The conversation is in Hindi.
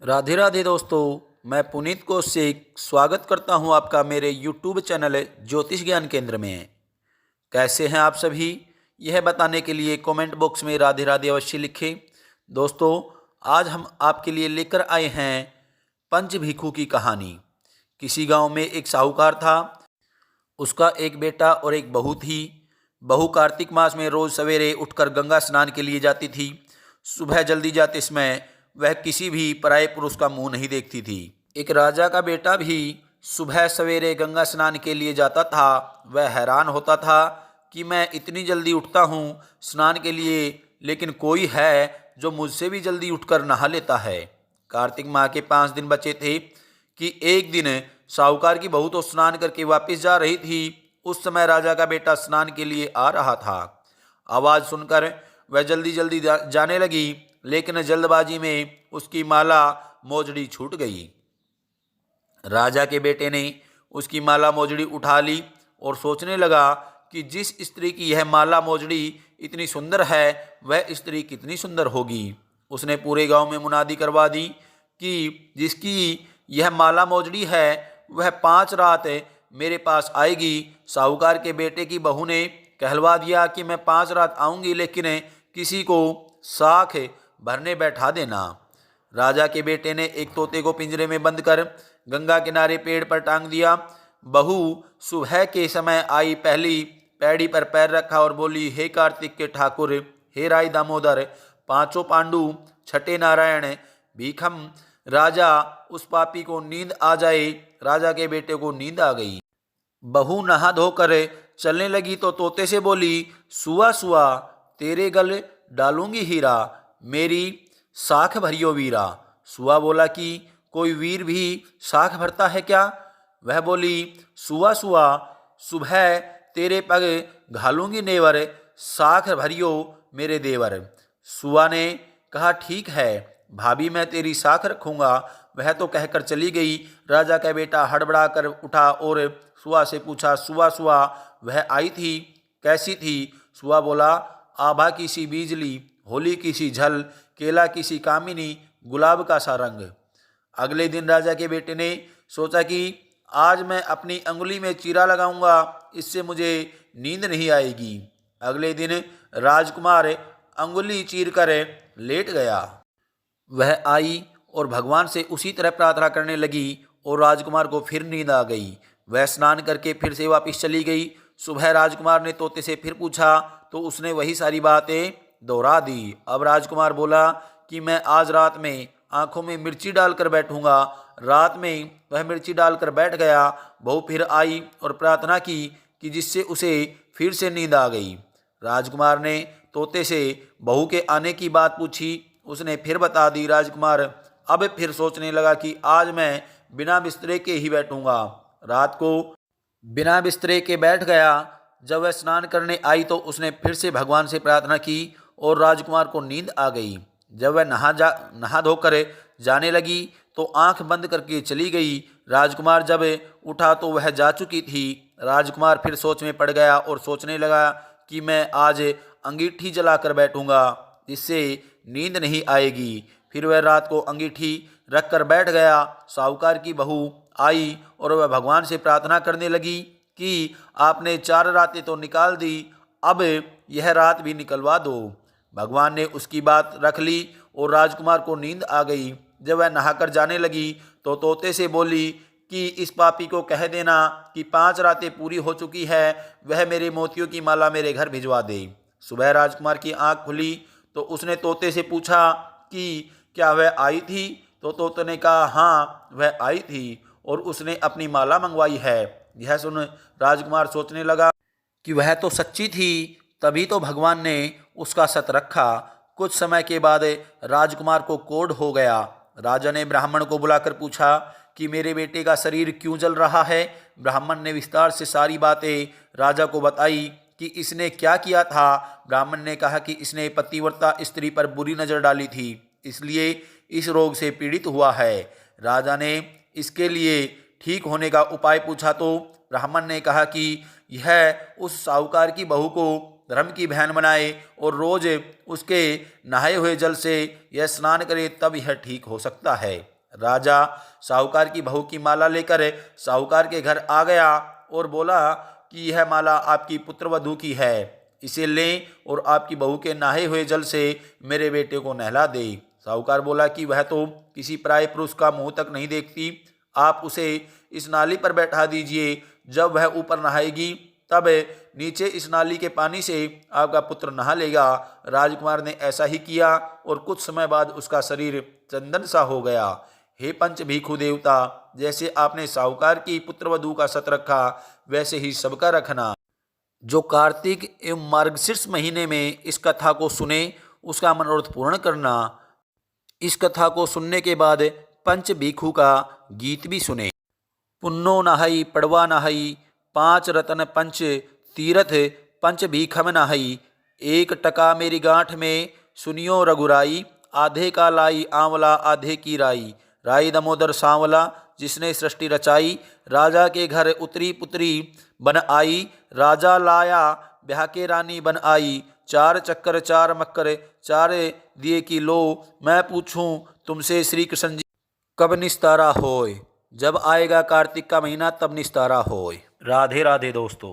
राधे राधे दोस्तों, मैं पुनीत कौशिक स्वागत करता हूं आपका मेरे YouTube चैनल ज्योतिष ज्ञान केंद्र में। कैसे हैं आप सभी, यह बताने के लिए कमेंट बॉक्स में राधे राधे अवश्य लिखें। दोस्तों, आज हम आपके लिए लेकर आए हैं पंच भिक्षु की कहानी। किसी गांव में एक साहूकार था। उसका एक बेटा और एक बहू थी। बहू कार्तिक मास में रोज सवेरे उठकर गंगा स्नान के लिए जाती थी। सुबह जल्दी जाते समय वह किसी भी पराये पुरुष का मुंह नहीं देखती थी। एक राजा का बेटा भी सुबह सवेरे गंगा स्नान के लिए जाता था। वह हैरान होता था कि मैं इतनी जल्दी उठता हूँ स्नान के लिए, लेकिन कोई है जो मुझसे भी जल्दी उठकर नहा लेता है। कार्तिक माह के 5 दिन बचे थे कि एक दिन साहूकार की बहू तो स्नान करके वापस जा रही थी। उस समय राजा का बेटा स्नान के लिए आ रहा था। आवाज़ सुनकर वह जल्दी जल्दी जाने लगी, लेकिन जल्दबाजी में उसकी माला मोजड़ी छूट गई। राजा के बेटे ने उसकी माला मोजड़ी उठा ली और सोचने लगा कि जिस स्त्री की यह माला मोजड़ी इतनी सुंदर है, वह स्त्री कितनी सुंदर होगी। उसने पूरे गांव में मुनादी करवा दी कि जिसकी यह माला मोजड़ी है वह 5 रात मेरे पास आएगी। साहूकार के बेटे की बहू ने कहलवा दिया कि मैं 5 रात आऊँगी, लेकिन किसी को साख भरने बैठा देना। राजा के बेटे ने एक तोते को पिंजरे में बंद कर गंगा किनारे पेड़ पर टांग दिया। बहू सुबह के समय आई, पहली पैड़ी पर पैर रखा और बोली, हे कार्तिक के ठाकुर, हे राय दामोदर, 5 पांडु, छठे नारायण, भीखम राजा, उस पापी को नींद आ जाए। राजा के बेटे को नींद आ गई। बहू नहा धोकर चलने लगी तो तोते से बोली, सुआ सुआ, तेरे गल डालूंगी हीरा, मेरी साख भरियो वीरा। सुआ बोला कि कोई वीर भी साख भरता है क्या? वह बोली, सुआ सुआ, सुबह तेरे पग घालूंगी नेवर, साख भरियो मेरे देवर। सुआ ने कहा, ठीक है भाभी, मैं तेरी साख रखूंगा। वह तो कहकर चली गई। राजा का बेटा हड़बड़ा कर उठा और सुआ से पूछा, सुआ सुआ, वह आई थी, कैसी थी? सुआ बोला, आभा की सी बिजली, होली की सी झल, केला की सी कामिनी, गुलाब का सा रंग। अगले दिन राजा के बेटे ने सोचा कि आज मैं अपनी अंगुली में चीरा लगाऊंगा, इससे मुझे नींद नहीं आएगी। अगले दिन राजकुमार अंगुली चीर कर लेट गया। वह आई और भगवान से उसी तरह प्रार्थना करने लगी और राजकुमार को फिर नींद आ गई। वह स्नान करके फिर से वापस चली गई। सुबह राजकुमार ने तोते से फिर पूछा तो उसने वही सारी बातें दोहरा दी। अब राजकुमार बोला कि मैं आज रात में आंखों में मिर्ची डालकर बैठूंगा। रात में वह मिर्ची डालकर बैठ गया। बहू फिर आई और प्रार्थना की कि जिससे उसे फिर से नींद आ गई। राजकुमार ने तोते से बहू के आने की बात पूछी। उसने फिर बता दी। राजकुमार अब फिर सोचने लगा कि आज मैं बिना बिस्तरे के ही बैठूंगा। रात को बिना बिस्तरे के बैठ गया। जब वह स्नान करने आई तो उसने फिर से भगवान से प्रार्थना की और राजकुमार को नींद आ गई। जब वह नहा धोकर जाने लगी तो आंख बंद करके चली गई। राजकुमार जब उठा तो वह जा चुकी थी। राजकुमार फिर सोच में पड़ गया और सोचने लगा कि मैं आज अंगीठी जलाकर बैठूंगा, जिससे नींद नहीं आएगी। फिर वह रात को अंगीठी रख कर बैठ गया। साहूकार की बहू आई और वह भगवान से प्रार्थना करने लगी कि आपने 4 रातें तो निकाल दी, अब यह रात भी निकलवा दो। भगवान ने उसकी बात रख ली और राजकुमार को नींद आ गई। जब वह नहाकर जाने लगी तो तोते से बोली कि इस पापी को कह देना कि 5 रातें पूरी हो चुकी है, वह मेरे मोतियों की माला मेरे घर भिजवा दे। सुबह राजकुमार की आंख खुली तो उसने तोते से पूछा कि क्या वह आई थी? तो तोते ने कहा, हाँ वह आई थी और उसने अपनी माला मंगवाई है। यह सुन राजकुमार सोचने लगा कि वह तो सच्ची थी, तभी तो भगवान ने उसका सत रखा। कुछ समय के बाद राजकुमार को कोढ़ हो गया। राजा ने ब्राह्मण को बुलाकर पूछा कि मेरे बेटे का शरीर क्यों जल रहा है। ब्राह्मण ने विस्तार से सारी बातें राजा को बताई कि इसने क्या किया था। ब्राह्मण ने कहा कि इसने पतिव्रता स्त्री पर बुरी नज़र डाली थी, इसलिए इस रोग से पीड़ित हुआ है। राजा ने इसके लिए ठीक होने का उपाय पूछा तो ब्राह्मण ने कहा कि यह उस साहूकार की बहू को धर्म की बहन बनाए और रोज उसके नहाए हुए जल से यह स्नान करे, तब यह ठीक हो सकता है। राजा साहूकार की बहू की माला लेकर साहूकार के घर आ गया और बोला कि यह माला आपकी पुत्रवधू की है, इसे लें और आपकी बहू के नहाए हुए जल से मेरे बेटे को नहला दे। साहूकार बोला कि वह तो किसी पराये पुरुष का मुंह तक नहीं देखती, आप उसे इस नाली पर बैठा दीजिए, जब वह ऊपर नहाएगी तब नीचे इस नाली के पानी से आपका पुत्र नहा लेगा। राजकुमार ने ऐसा ही किया और कुछ समय बाद उसका शरीर चंदन सा हो गया। हे पंच भिखु देवता, जैसे आपने साहूकार की पुत्रवधू का सत रखा वैसे ही सबका रखना। जो कार्तिक एवं मार्गशीर्ष महीने में इस कथा को सुने उसका मनोरथ पूर्ण करना। इस कथा को सुनने के बाद पंच भिखु का गीत भी सुने। पुन्नो नहाई पड़वा नहाई, 5 रतन पंच तीरथ पंच भीखम नहाई। 1 टका मेरी गांठ में सुनियो रघुराई, आधे का लाई आंवला आधे की राई। राई दामोदर सांवला जिसने सृष्टि रचाई, राजा के घर उतरी पुत्री बन आई। राजा लाया ब्याह के रानी बन आई, 4 चक्कर 4 मक्कर 4 दिए की लो। मैं पूछूं तुमसे श्री कृष्ण जी कब निस्तारा होय, जब आएगा कार्तिक का महीना तब निस्तारा होय। राधे राधे दोस्तों।